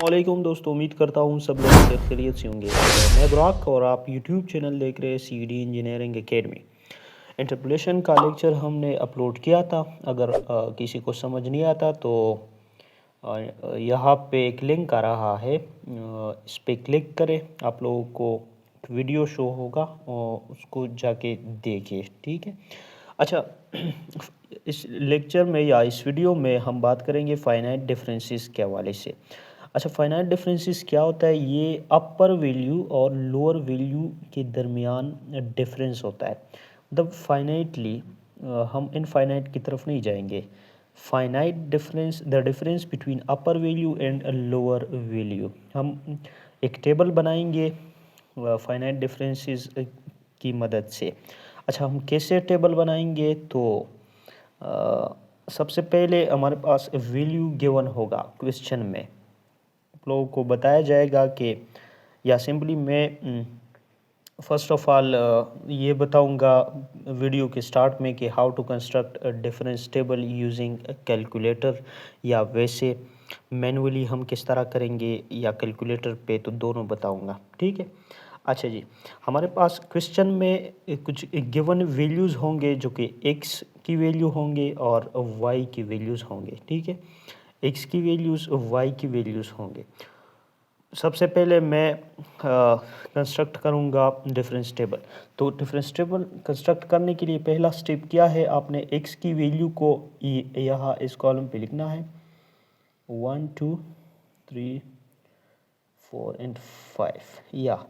वालेकुम दोस्तों, उम्मीद करता हूँ सब लोग खैरियत से होंगे। मैं बुराक और आप यूट्यूब चैनल देख रहे हैं सीडी इंजीनियरिंग एकेडमी। इंटरपोलेशन का लेक्चर हमने अपलोड किया था। अगर किसी को समझ नहीं आता तो यहाँ पे एक लिंक आ रहा है, इस पर क्लिक करें, आप लोगों को वीडियो शो होगा और उसको जाके देखिए, ठीक है। अच्छा, इस लेक्चर में या इस वीडियो में हम बात करेंगे फाइनाइट डिफरेंसेस के हवाले से। अच्छा, फाइनाइट डिफरेंसेस क्या होता है? ये अपर वैल्यू और लोअर वैल्यू के दरमियान डिफरेंस होता है। मतलब फाइनाइटली हम इनफाइनाइट की तरफ नहीं जाएंगे। Finite difference, the difference between upper value and lower value. हम एक टेबल बनाएंगे फाइनाइट डिफरेंसेस की मदद से। अच्छा, हम कैसे टेबल बनाएंगे? तो सबसे पहले हमारे पास वैल्यू गिवन होगा क्वेश्चन में। आप लोगों को बताया जाएगा कि, या सिंपली मैं फर्स्ट ऑफ ऑल ये बताऊंगा वीडियो के स्टार्ट में कि how to construct difference table using calculator, या वैसे मैनुअली हम किस तरह करेंगे, या कैलकुलेटर पे, तो दोनों बताऊंगा, ठीक है। अच्छा जी, हमारे पास क्वेश्चन में कुछ गिवन वैल्यूज़ होंगे जो कि एक्स की वैल्यू होंगे और वाई की वैल्यूज़ होंगे, ठीक है। एक्स की वैल्यूज़, वाई की वैल्यूज़ होंगे। सबसे पहले मैं कंस्ट्रक्ट करूँगा डिफरेंस टेबल। तो डिफरेंस टेबल कंस्ट्रक्ट करने के लिए पहला स्टेप क्या है? आपने एक्स की वैल्यू को यहाँ इस कॉलम पे लिखना है 1 2 3 4 एंड 5। या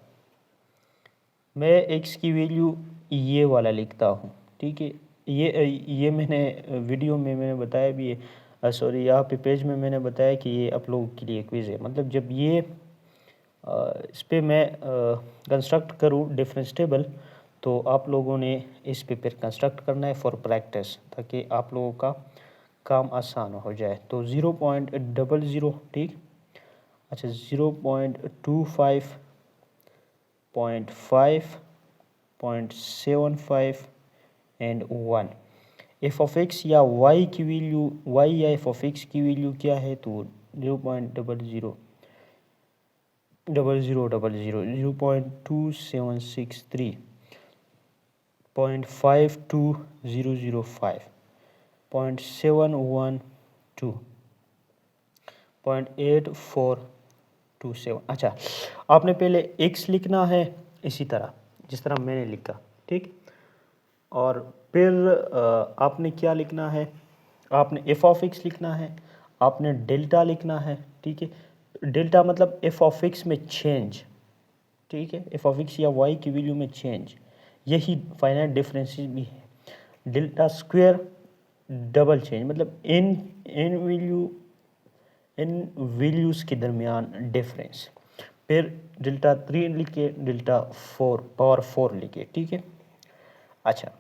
मैं एक्स की वैल्यू ये वाला लिखता हूँ, ठीक है। ये मैंने वीडियो में मैंने बताया भी है, सॉरी, यहाँ पे पेज में मैंने बताया कि ये आप लोगों के लिए क्विज़ है। मतलब जब ये इस पे मैं कंस्ट्रक्ट करूँ डिफरेंस टेबल, तो आप लोगों ने इस पे फिर कंस्ट्रक्ट करना है फॉर प्रैक्टिस, ताकि आप लोगों का काम आसान हो जाए। तो 0.00, ठीक। अच्छा, 0.25, 0.5, 0.75 एंड 1। एफ ऑफ एक्स या वाई की वैल्यू, वाई या एफ ऑफ एक्स की वैल्यू क्या है? तो 0.000000, 0.2763, 0.52005, 0.712, 0.8427। अच्छा, आपने पहले एक्स लिखना है इसी तरह जिस तरह मैंने लिखा, ठीक। और फिर आपने क्या लिखना है? आपने एफ ऑफ एक्स लिखना है, आपने डेल्टा लिखना है, ठीक है। डेल्टा मतलब एफ ऑफ एक्स में चेंज, ठीक है। एफ ऑफ एक्स या वाई की वैल्यू में चेंज, यही फाइनाइट डिफरेंसेस भी है। डेल्टा स्क्वायर डबल चेंज, मतलब इन वैल्यूज़ के दरमियान डिफरेंस। फिर डेल्टा 3 लिखे, डेल्टा 4 पावर 4 लिखे, ठीक है। अच्छा,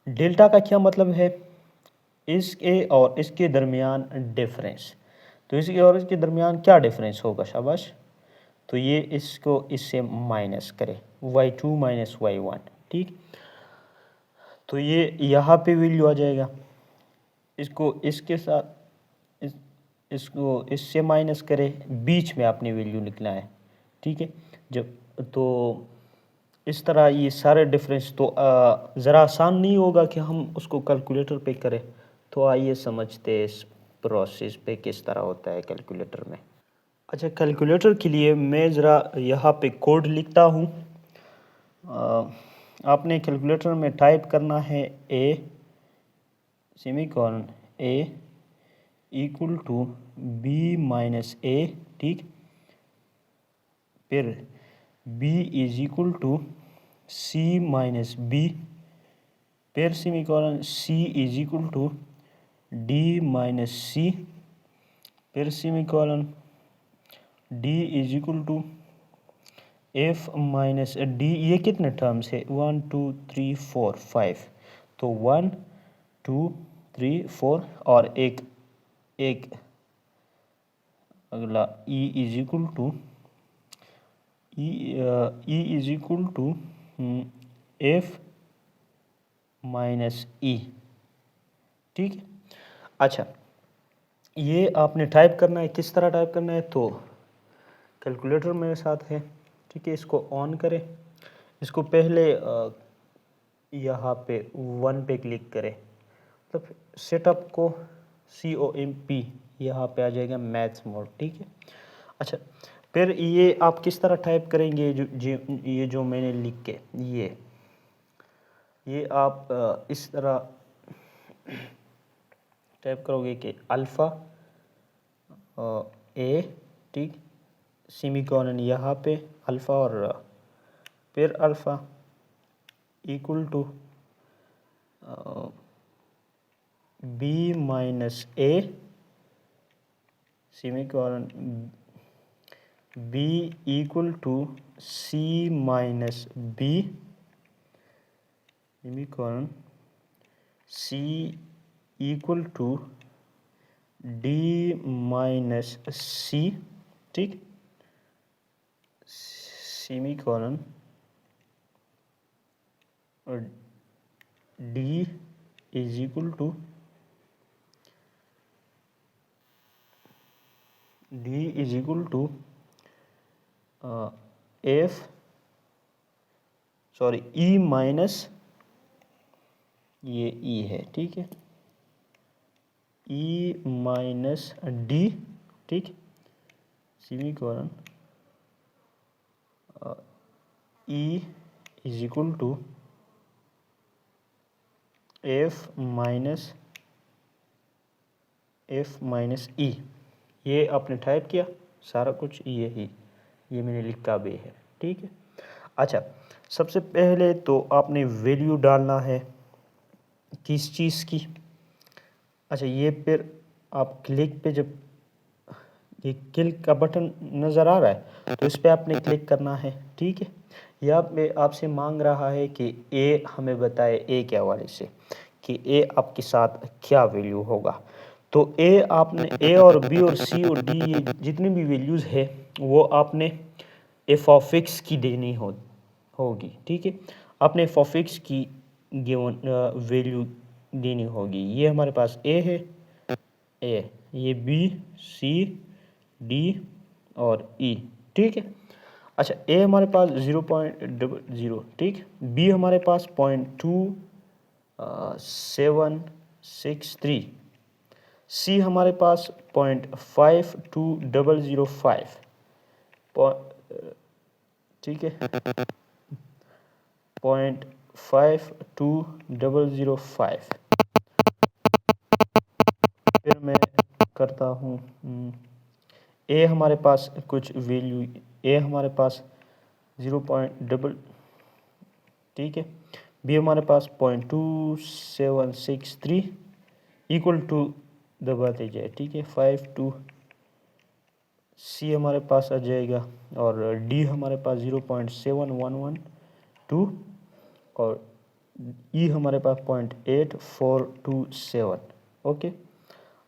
डेल्टा का क्या मतलब है? इसके और इसके दरमियान डिफरेंस। तो इसके और इसके दरमियान क्या डिफरेंस होगा? शाबाश। तो ये इसको इससे माइनस करें, y2 माइनस y1, ठीक। तो ये यहाँ पे वैल्यू आ जाएगा। इसको इसके साथ इसको इससे माइनस करें, बीच में आपने वैल्यू निकला है, ठीक है। जब तो इस तरह ये सारे डिफरेंस, तो ज़रा आसान नहीं होगा कि हम उसको कैलकुलेटर पे करें। तो आइए समझते इस प्रोसेस पे किस तरह होता है कैलकुलेटर में। अच्छा, कैलकुलेटर के लिए मैं ज़रा यहाँ पे कोड लिखता हूँ। आपने कैलकुलेटर में टाइप करना है A semicolon A equal to B minus A, ठीक। फिर B is equal to C minus B, फिर semicolon C is equal to D minus C, फिर semicolon D is equal to F minus D. ये कितने terms है? 1 2 3 4 5। तो 1 2 3 4 और एक अगला E is equal to F minus E, ठीक है। अच्छा, ये आपने टाइप करना है, किस तरह टाइप करना है, तो कैलकुलेटर मेरे साथ है, ठीक है। इसको ऑन करें, इसको पहले यहाँ पे 1 पे क्लिक करें, तो सेटअप को COMP यहाँ पे आ जाएगा मैथ्स मोड, ठीक है। अच्छा, फिर ये आप किस तरह टाइप करेंगे, ये जो मैंने लिख के ये आप इस तरह टाइप करोगे कि अल्फ़ा ए, ठीक, सेमीकोलन यहाँ पे अल्फ़ा और फिर alpha equal to B minus A semicolon B equal to C minus B semicolon C equal to D minus C, ठीक, सेमीकोलन और D is equal to F sorry E minus ये E है, ठीक है, E minus D, ठीक, semicolon E is equal to F minus E. ये आपने type किया सारा कुछ, ये मैंने लिखा भी है, ठीक है। अच्छा, सबसे पहले तो आपने वैल्यू डालना है किस चीज़ की। अच्छा, ये फिर आप क्लिक पे, जब ये क्लिक का बटन नज़र आ रहा है तो इस पर आपने क्लिक करना है, ठीक है। यहाँ पे आपसे मांग रहा है कि ए हमें बताए, ए के हवाले से कि ए आपके साथ क्या वैल्यू होगा। तो ए आपने ए और बी और सी और डी ये जितनी भी वैल्यूज़ है वो आपने एफ ऑफ एक्स की देनी होगी, ठीक है। आपने एफ ऑफ एक्स की गिवन वैल्यू देनी होगी। ये हमारे पास ए है, ये बी सी डी और ई, ठीक है। अच्छा, ए हमारे पास 0.00, ठीक, बी हमारे पास 0.2763, सी हमारे पास 0.52005, ठीक है, 0.52005। फिर मैं करता हूँ ए हमारे पास कुछ वैल्यू, ए हमारे पास 0. ठीक है, बी हमारे पास 0.2763 इक्वल टू दबा दीजिए, ठीक है, 52। सी हमारे पास आ जाएगा और डी हमारे पास 0.7112 और ई हमारे पास 0.8427। ओके।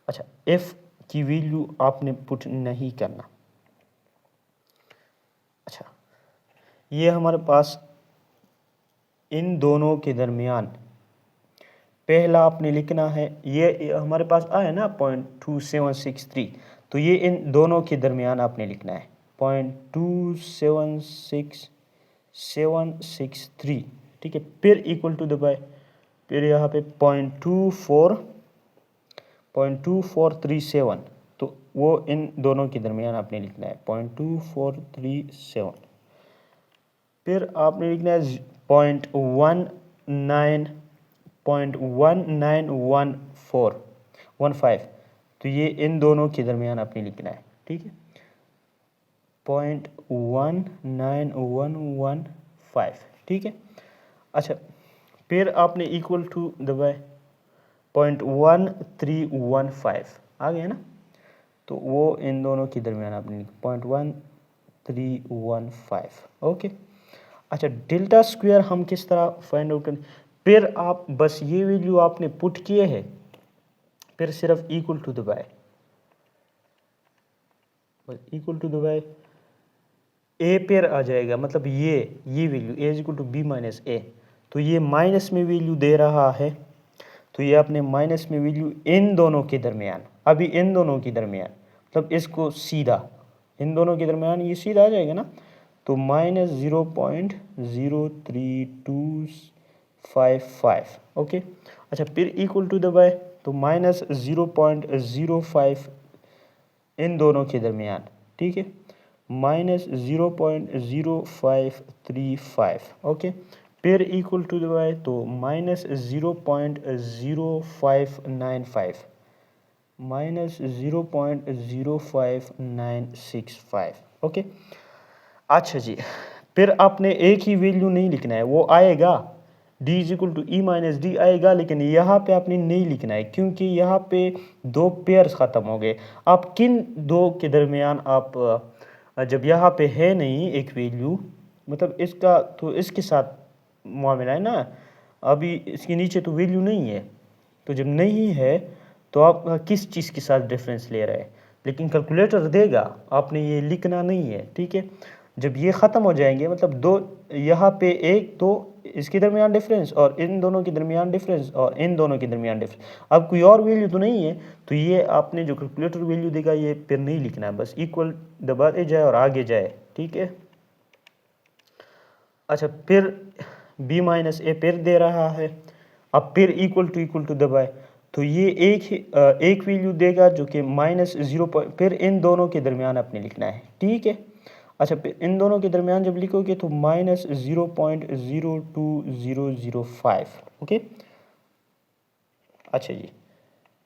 अच्छा, एफ की वैल्यू आपने पुट नहीं करना। अच्छा, ये हमारे पास इन दोनों के दरमियान पहला आपने लिखना है, ये हमारे पास आया ना 0.2763, तो ये इन दोनों के दरमियान आपने लिखना है 0.276763, ठीक है। फिर इक्वल टू दबाए, फिर यहाँ पे 0.2437, तो वो इन दोनों के दरमियान आपने लिखना है 0.2437। फिर आपने लिखना है 0.1915, तो ये इन दोनों के दरमियान आपने लिखना है, ठीक है, 0.19115, ठीक है। अच्छा, फिर आपने इक्वल टू दबाए 0.1315 आ गया ना, तो वो इन दोनों के दरमियान आपने 0.1315। ओके। अच्छा, डेल्टा स्क्वायर हम किस तरह फाइंड आउट करें, फिर आप बस ये वैल्यू आपने पुट किए हैं, फिर सिर्फ इक्वल टू दबाए, बस इक्वल टू दबाए, ए पेयर आ जाएगा, मतलब ये value A is equal to B minus A, तो ये माइनस में वैल्यू दे रहा है, तो ये अपने माइनस में वैल्यू इन दोनों के दरमियान, अभी इन दोनों के दरमियान, मतलब इसको सीधा इन दोनों के दरमियान ये सीधा आ जाएगा ना, तो माइनस 0.03255। ओके, अच्छा फिर इक्वल टू दबाए तो माइनस 0.05 इन दोनों के दरमियान, ठीक है, माइनस 0.0535। ओके, फिर इक्वल टू दबाए तो माइनस 0.0595, माइनस 0.05965। ओके, अच्छा जी, फिर आपने एक ही वैल्यू नहीं लिखना है, वो आएगा d is equal to E minus D आएगा, लेकिन यहाँ पे आपने नहीं लिखना है क्योंकि यहाँ पे दो पेयर्स ख़त्म हो गए। आप किन दो के दरमियान आप जब यहाँ पे है नहीं एक वैल्यू, मतलब इसका तो इसके साथ मामला है ना, अभी इसके नीचे तो वैल्यू नहीं है, तो जब नहीं है तो आप किस चीज़ के साथ डिफरेंस ले रहे हैं, लेकिन कैलकुलेटर देगा, आपने ये लिखना नहीं है, ठीक है। जब ये ख़त्म हो जाएंगे, मतलब दो यहाँ पे एक तो इसके दरमियान डिफरेंस और इन दोनों के दरमियान डिफरेंस और इन दोनों के दरमियान डिफरेंस, अब कोई और वैल्यू तो नहीं है, तो ये आपने जो कैलकुलेटर वैल्यू देगा ये फिर नहीं लिखना है, बस इक्वल दबाते जाए और आगे जाए, ठीक है। अच्छा, फिर b माइनस ए फिर दे रहा है, अब फिर इक्वल टू दबाए तो ये एक वैल्यू देगा जो कि माइनस 0, फिर इन दोनों के दरमियान आपने लिखना है, ठीक है। अच्छा, फिर इन दोनों के दरमियान जब लिखोगे तो माइनस 0.02005। ओके, अच्छा जी,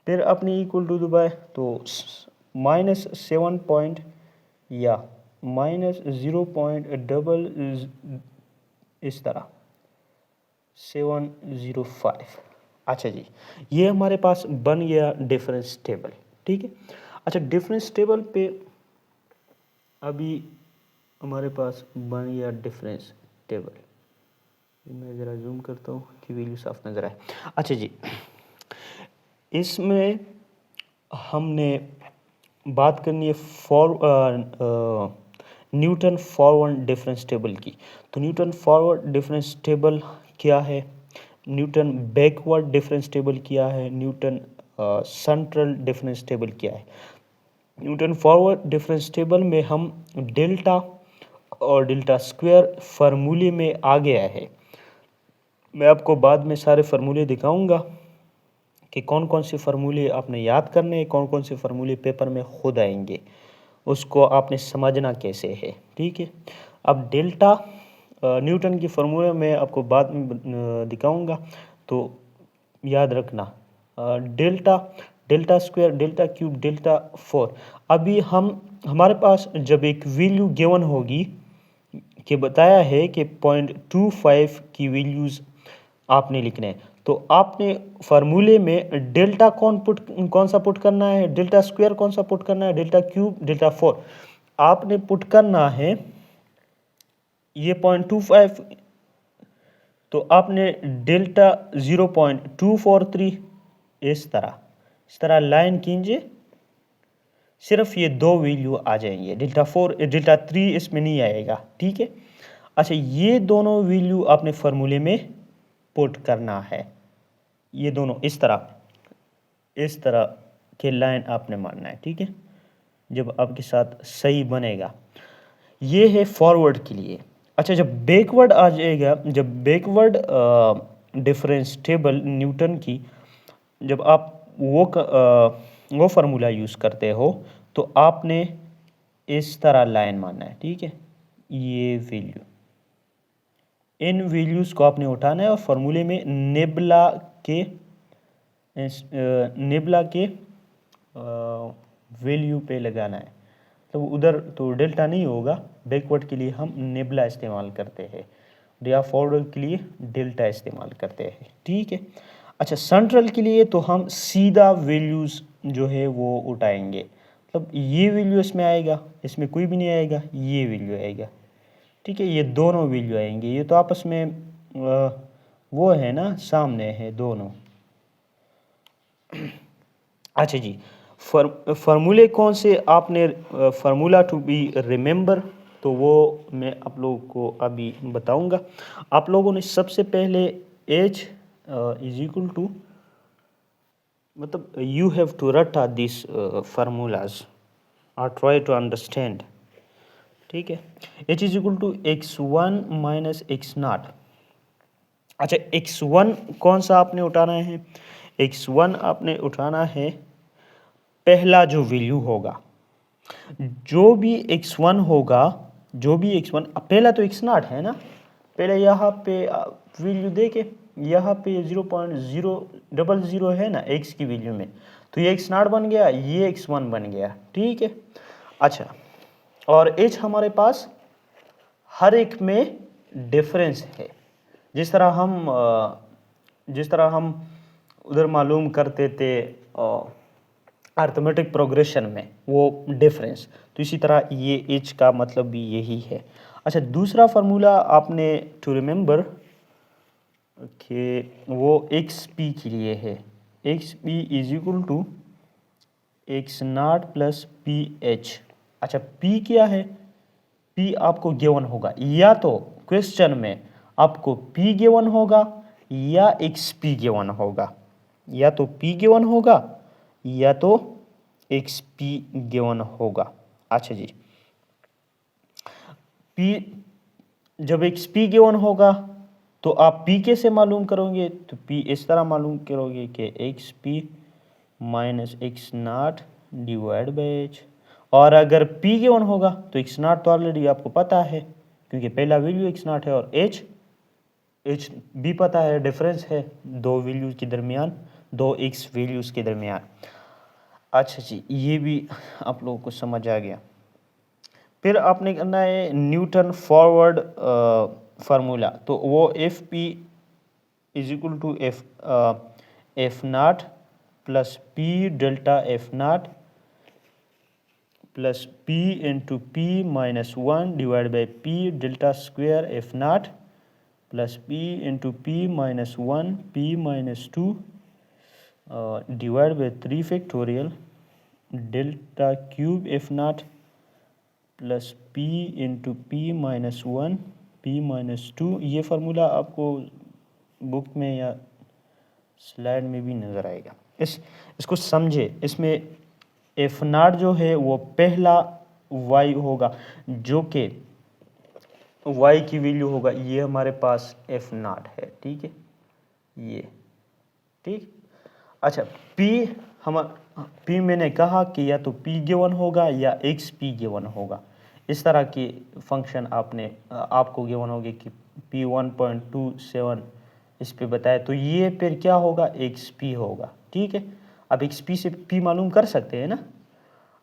फिर अपनी इक्वल टू दबाए तो माइनस 7 पॉइंट या माइनस 0.डबल इस तरह 705। अच्छा जी, ये हमारे पास बन गया डिफरेंस टेबल, ठीक है। अच्छा, डिफरेंस टेबल पे अभी हमारे पास बन गया डिफरेंस टेबल, मैं ज़रा जूम करता हूँ कि वैल्यू साफ नज़र आए। अच्छा जी, इसमें हमने बात करनी है न्यूटन फॉरवर्ड डिफरेंस टेबल की। तो न्यूटन फॉरवर्ड डिफरेंस टेबल क्या है, न्यूटन बैकवर्ड डिफरेंस टेबल क्या है, न्यूटन सेंट्रल डिफरेंस टेबल क्या है। न्यूटन फॉरवर्ड डिफरेंस टेबल में हम डेल्टा और डेल्टा स्क्वायर फार्मूले में आ गया है। मैं आपको बाद में सारे फार्मूले दिखाऊंगा कि कौन कौन से फार्मूले आपने याद करने हैं, कौन कौन से फार्मूले पेपर में खुद आएंगे, उसको आपने समझना कैसे है, ठीक है। अब डेल्टा न्यूटन की फार्मूले में आपको बाद में दिखाऊंगा, तो याद रखना delta, delta square, delta cube, delta 4। अभी हमारे पास जब एक वैल्यू गिवन होगी कि बताया है कि 0.25 की वैल्यूज़ आपने लिखने हैं, तो आपने फार्मूले में डेल्टा कौन सा पुट करना है, डेल्टा स्क्वायर कौन सा पुट करना है, डेल्टा क्यूब, डेल्टा 4 आपने पुट करना है। ये 0.25, तो आपने डेल्टा 0.243 इस तरह लाइन कीजिए, सिर्फ ये दो वैल्यू आ जाएंगे, डेल्टा 4 डेल्टा 3 इसमें नहीं आएगा, ठीक है। अच्छा, ये दोनों वैल्यू आपने फार्मूले में पुट करना है, ये दोनों इस तरह के लाइन आपने मानना है, ठीक है, जब आपके साथ सही बनेगा। ये है फॉरवर्ड के लिए। अच्छा, जब बैकवर्ड आ जाएगा, जब बैकवर्ड डिफरेंस टेबल न्यूटन की, जब आप वो फार्मूला यूज़ करते हो तो आपने इस तरह लाइन मानना है, ठीक है। ये वैल्यू, इन वैल्यूज़ को आपने उठाना है और फार्मूले में नेबुला के वैल्यू पे लगाना है। तो उधर तो डेल्टा नहीं होगा, बैकवर्ड के लिए हम नेबुला इस्तेमाल करते हैं, या फॉरवर्ड के लिए डेल्टा इस्तेमाल करते हैं, ठीक है। अच्छा, सेंट्रल के लिए तो हम सीधा वैल्यूज़ जो है वो उठाएंगे, मतलब ये वैल्यू इसमें आएगा, इसमें कोई भी नहीं आएगा, ये वैल्यू आएगा, ठीक है। ये दोनों वैल्यू आएंगे, ये तो आपस में वो है ना, सामने है दोनों। अच्छा जी, फार्मूले कौन से आपने फार्मूला टू बी रिमेंबर, तो वो मैं आप लोगों को अभी बताऊंगा। आप लोगों ने सबसे पहले h इज इक्वल टू मतलब यू हैव टू रटा दिस फार्मूलाज और ट्राई टू अंडरस्टैंड, ठीक है। h is equal to x1 minus x naught. अच्छा, x1 कौन सा आपने उठाना है? x1 आपने उठाना है पहला जो वैल्यू होगा, जो भी x1 होगा, जो भी x1, पहला तो x नाट है ना, पहले यहाँ पे वैल्यू देके यहाँ पे 0.000 है ना x की वैल्यू में, तो ये x नाट बन गया, ये x1 बन गया, ठीक है। अच्छा, और h हमारे पास हर एक में डिफरेंस है, जिस तरह हम उधर मालूम करते थे अर्थमेटिक प्रोग्रेशन में वो डिफरेंस, तो इसी तरह ये h का मतलब भी यही है। अच्छा, दूसरा फार्मूला आपने टू रिमेंबर कि वो एक्स पी के लिए है, X P is equal to X naught plus P H. अच्छा, पी क्या है? पी आपको गिवन होगा, या तो क्वेश्चन में आपको पी गिवन होगा या एक्स पी गिवन होगा, या तो पी गिवन होगा या तो एक्स पी गिवन होगा। अच्छा जी, पी जब एक्स पी गिवन होगा तो आप पी कैसे मालूम करोगे? तो पी इस तरह मालूम करोगे कि X P minus x naught divide by H. और अगर पी गिवन होगा तो एक्स नाट तो ऑलरेडी आपको पता है, क्योंकि पहला वैल्यू एक्स नाट है, और एच भी पता है, डिफरेंस है दो वैल्यूज के दरमियान, दो एक्स वैल्यूज के दरमियान। अच्छा जी, ये भी आप लोगों को समझ आ गया। फिर आपने करना है न्यूटन फॉरवर्ड फार्मूला, तो वो F P is equal to F naught plus P delta F naught plus P into P minus 1 divide by P delta square F naught plus P into P minus 1 P minus 2 divide by 3 factorial delta cube F naught plus P into P minus 1 P minus 2। ये formula आपको book में या slide में भी नज़र आएगा। इसको समझे, इसमें एफ नाट जो है वो पहला वाई होगा, जो कि वाई की वैल्यू होगा, ये हमारे पास एफ नाट है, ठीक है, ये ठीक। अच्छा, पी मैंने कहा कि या तो पी गिवन होगा या एक्स पी गिवन होगा, इस तरह की फंक्शन आपको गिवन होगी कि पी 1.27 इस पे बताया, तो ये फिर क्या होगा? एक्स पी होगा, ठीक है। अब एक्स पी से पी मालूम कर सकते हैं ना।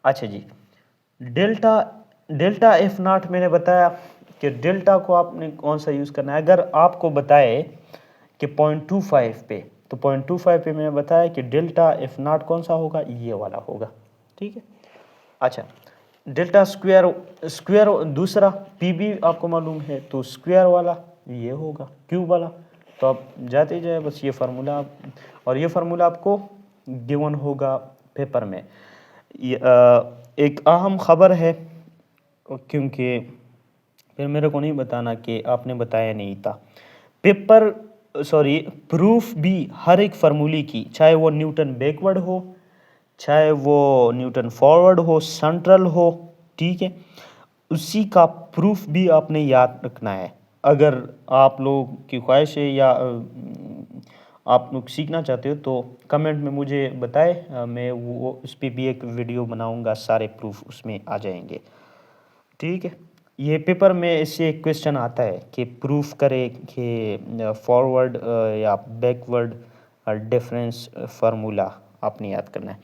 अच्छा जी, डेल्टा एफ नाट मैंने बताया कि डेल्टा को आपने कौन सा यूज़ करना है। अगर आपको बताए कि 0.25 पे, तो 0.25 पे मैंने बताया कि डेल्टा एफ नाट कौन सा होगा? ये वाला होगा, ठीक है। अच्छा, डेल्टा स्क्वायर दूसरा पी भी आपको मालूम है, तो स्क्वायर वाला ये होगा, क्यूब वाला। तो आप जाते जाए बस ये फार्मूला, और ये फार्मूला आपको गिवन होगा पेपर में। एक अहम खबर है, क्योंकि फिर मेरे को नहीं बताना कि आपने बताया नहीं था। प्रूफ भी हर एक फार्मूले की, चाहे वो न्यूटन बैकवर्ड हो, चाहे वो न्यूटन फॉरवर्ड हो, सेंट्रल हो, ठीक है, उसी का प्रूफ भी आपने याद रखना है। अगर आप लोग की ख्वाहिश है या आप लोग सीखना चाहते हो तो कमेंट में मुझे बताएं, मैं वो उस पर भी एक वीडियो बनाऊंगा, सारे प्रूफ उसमें आ जाएंगे, ठीक है। ये पेपर में इससे एक क्वेश्चन आता है कि प्रूफ करे कि फॉरवर्ड या बैकवर्ड डिफरेंस फार्मूला आपने याद करना है।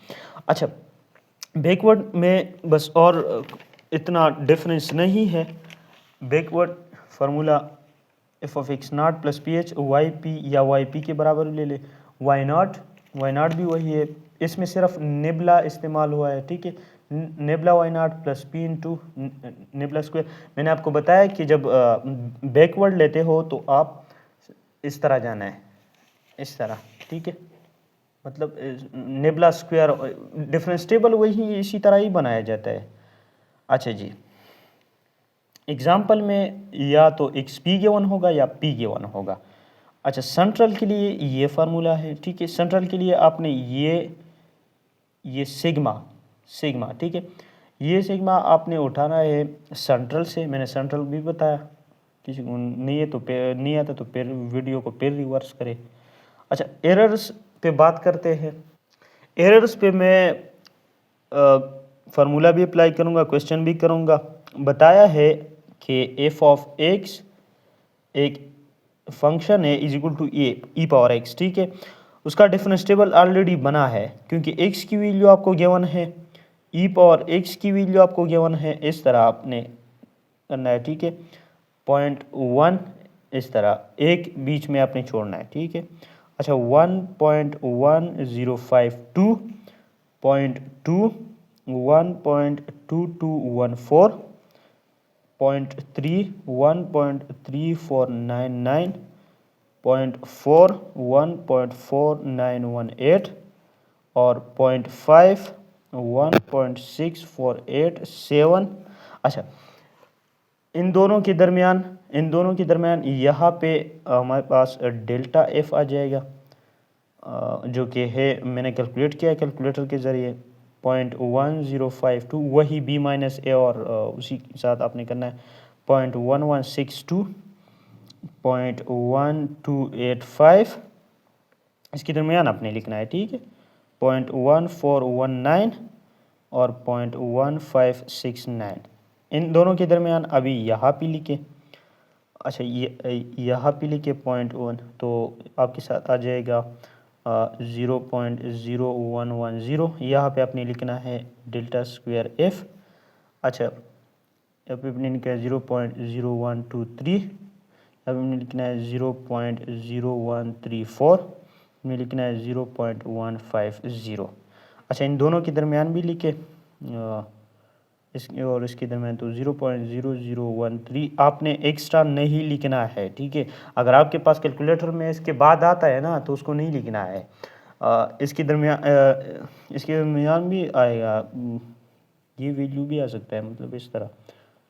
अच्छा, बैकवर्ड में बस और इतना डिफरेंस नहीं है। Backward formula F of X naught plus P H Y P या वाई पी के बराबर ले ले, वाई नाट भी वही है, इसमें सिर्फ नेबला इस्तेमाल हुआ है, ठीक है। Nabla y naught plus P into nabla square. मैंने आपको बताया कि जब बैकवर्ड लेते हो तो आप इस तरह जाना है, इस तरह, ठीक है, मतलब नेबला स्क्वायर डिफरेंस टेबल वही इसी तरह ही बनाया जाता है। अच्छा जी, एग्जाम्पल में या तो एक्स पी गिवन होगा या पी गिवन होगा। अच्छा, सेंट्रल के लिए ये फार्मूला है, ठीक है। सेंट्रल के लिए आपने ये सिग्मा सिग्मा, ठीक है, ये सिग्मा आपने उठाना है सेंट्रल से। मैंने सेंट्रल भी बताया, किसी को नहीं है तो नहीं आता तो फिर वीडियो को फिर रिवर्स करें। अच्छा, एरर्स पे बात करते हैं। एरर्स पे मैं फार्मूला भी अप्लाई करूँगा, क्वेश्चन भी करूँगा। बताया है कि एफ ऑफ एक्स एक फंक्शन है is equal to E power X, ठीक है। उसका डिफरेंशिएबल ऑलरेडी बना है क्योंकि एक्स की वैल्यू आपको गिवन है, ई पावर एक्स की वैल्यू आपको गिवन है। इस तरह आपने करना है, ठीक है। 0.1 इस तरह एक बीच में आपने छोड़ना है, ठीक है। अच्छा, 1.1052 0.2 1.2214 0.3 1.3499 0.4 1.4918 और 0.5 1.6487। अच्छा, इन दोनों के दरमियान यहाँ पे हमारे पास डेल्टा एफ आ जाएगा, जो कि है मैंने कैलकुलेट किया है कैलकुलेटर के ज़रिए 0.1052, वही बी माइनस ए और उसी के साथ आपने करना है 0.1162 0.1285, इसके दरमियान आपने लिखना है, ठीक है। 0.1419 और 0.1569 इन दोनों के दरमियान अभी यहाँ पे लिखे। अच्छा, ये यहाँ पे लिखे 0.1, तो आपके साथ आ जाएगा 0.0110। यहाँ पे आपने लिखना है डेल्टा स्क्वायर एफ। अच्छा, यहाँ पे आपने लिखा है 0.0123, यहाँ पे आपने लिखना है 0.0134, में लिखना है 0.150। अच्छा, इन दोनों के दरमियान भी लिखे और इसके दरमियान तो 0.0013 आपने एक्स्ट्रा नहीं लिखना है, ठीक है। अगर आपके पास कैलकुलेटर में इसके बाद आता है ना तो उसको नहीं लिखना है। इसके दरमियान भी आएगा, ये वैल्यू भी आ सकता है, मतलब इस तरह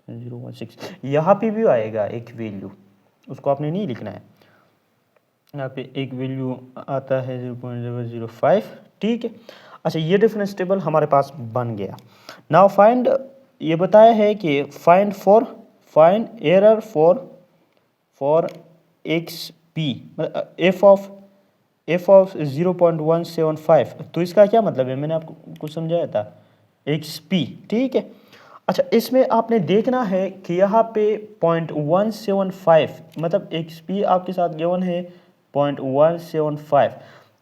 0.16 यहाँ पे भी आएगा एक वैल्यू, उसको आपने नहीं लिखना है। यहाँ पे एक वैल्यू आता है 0.005, ठीक है। अच्छा, ये डिफरेंस टेबल हमारे पास बन गया। नाउ फाइंड, ये बताया है कि find error for x P, F of 0.175। तो इसका क्या मतलब है, मैंने आपको कुछ समझाया था, एक्स पी, ठीक है। अच्छा, इसमें आपने देखना है कि यहाँ पे 0.175 मतलब एक्स पी आपके साथ गिवन है 0.175,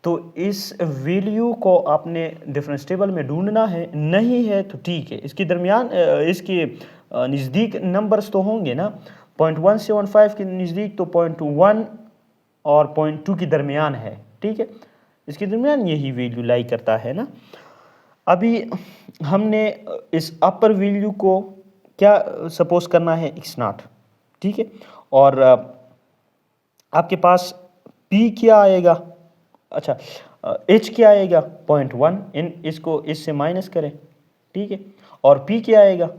तो इस वैल्यू को आपने डिफरेंस टेबल में ढूंढना है। नहीं है तो ठीक है, इसके दरमियान इसके नज़दीक नंबर्स तो होंगे ना, 0.175 के नज़दीक तो 0.1 और 0.2 के दरमियान है, ठीक है। इसके दरमियान यही वैल्यू लाई करता है ना। अभी हमने इस अपर वैल्यू को क्या सपोज करना है, x0, ठीक है। और आपके पास p क्या आएगा, अच्छा h क्या आएगा 0.1, इसको इससे माइनस करें, ठीक है। और p क्या आएगा,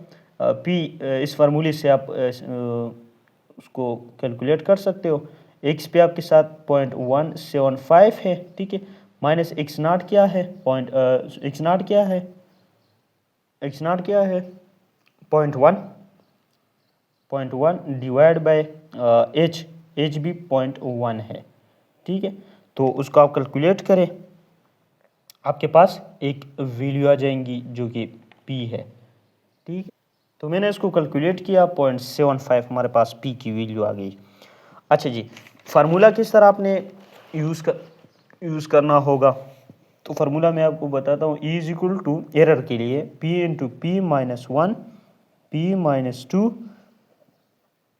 p इस फार्मूले से आप उसको कैलकुलेट कर सकते हो। x पे आपके साथ 0.175 है, ठीक है, माइनस x0 क्या है, x0 क्या है, x0 क्या है 0.1 डिवाइड बाय h भी 0.1 है, ठीक है। तो उसको आप कैलकुलेट करें, आपके पास एक वैल्यू आ जाएंगी जो कि p है, ठीक है। तो मैंने इसको कैलकुलेट किया 0.75 हमारे पास p की वैल्यू आ गई। अच्छा जी, फार्मूला किस तरह आपने यूज़ करना होगा, तो फार्मूला मैं आपको बताता हूँ। E is equal to error के लिए p into P minus 1, p minus 2,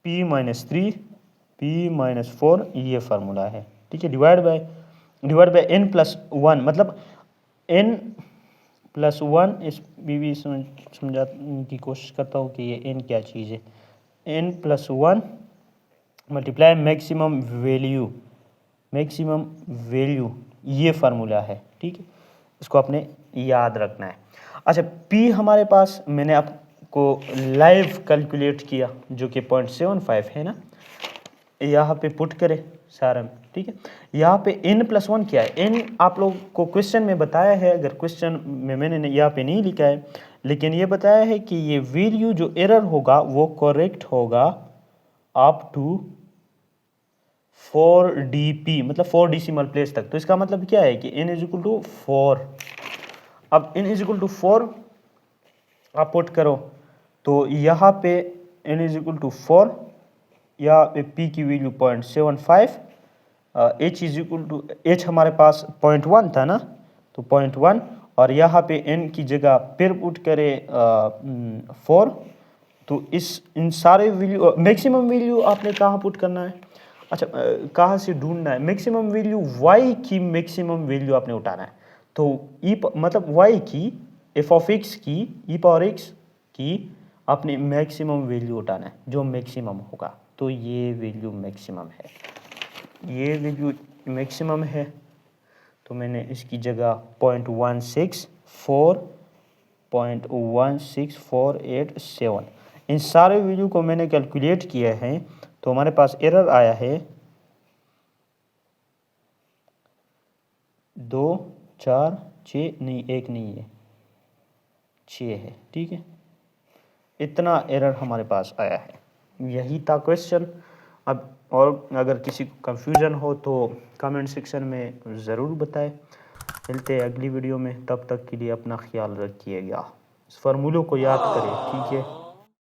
p minus 3, p minus 4, ये फार्मूला है, ठीक है। डिवाइड बाय n प्लस 1, मतलब n प्लस 1, इस भी समझाने की कोशिश करता हूँ कि ये n क्या चीज़ है। n plus 1 multiply maximum value, ये फार्मूला है, ठीक है। इसको आपने याद रखना है। अच्छा, p हमारे पास मैंने आपको लाइव कैलकुलेट किया जो कि 0.75 है ना, यहाँ पे पुट करें सारा, ठीक है। यहाँ पे n+1 क्या है, n आप लोग को क्वेश्चन में बताया है, अगर क्वेश्चन में मैंने यहाँ पे नहीं लिखा है, लेकिन ये बताया है कि ये वैल्यू जो एरर होगा वो करेक्ट होगा अप टू 4dp, मतलब 4 डेसिमल प्लेस तक। तो इसका मतलब क्या है कि n = 4। अब n = 4 आप पुट करो, तो यहाँ पे n = 4 या p की वैल्यू 0.75, h हमारे पास 0.1 था ना, तो 0.1, और यहाँ पे n की जगह फिर पुट करें 4, तो इन सारे वैल्यू, मैक्सिमम वैल्यू आपने कहाँ पुट करना है, अच्छा कहाँ से ढूंढना है, मैक्सिमम वैल्यू y की मैक्सिमम वैल्यू आपने उठाना है। तो मतलब y की f(x) की e⁻x की अपने मैक्सिमम वैल्यू उठाना है, जो मैक्सिमम होगा। तो ये वैल्यू मैक्सिमम है, ये वैल्यू मैक्सिमम है, तो मैंने इसकी जगह 0.16487, इन सारे वैल्यू को मैंने कैलकुलेट किया है, तो हमारे पास एरर आया है 2 4 6, नहीं 1 नहीं है, 6 है, ठीक है। इतना एरर हमारे पास आया है, यही था क्वेश्चन। अब और अगर किसी को कंफ्यूजन हो तो कमेंट सेक्शन में ज़रूर बताएं। मिलते हैं अगली वीडियो में, तब तक के लिए अपना ख्याल रखिएगा, इस फार्मूलों को याद करें, ठीक है।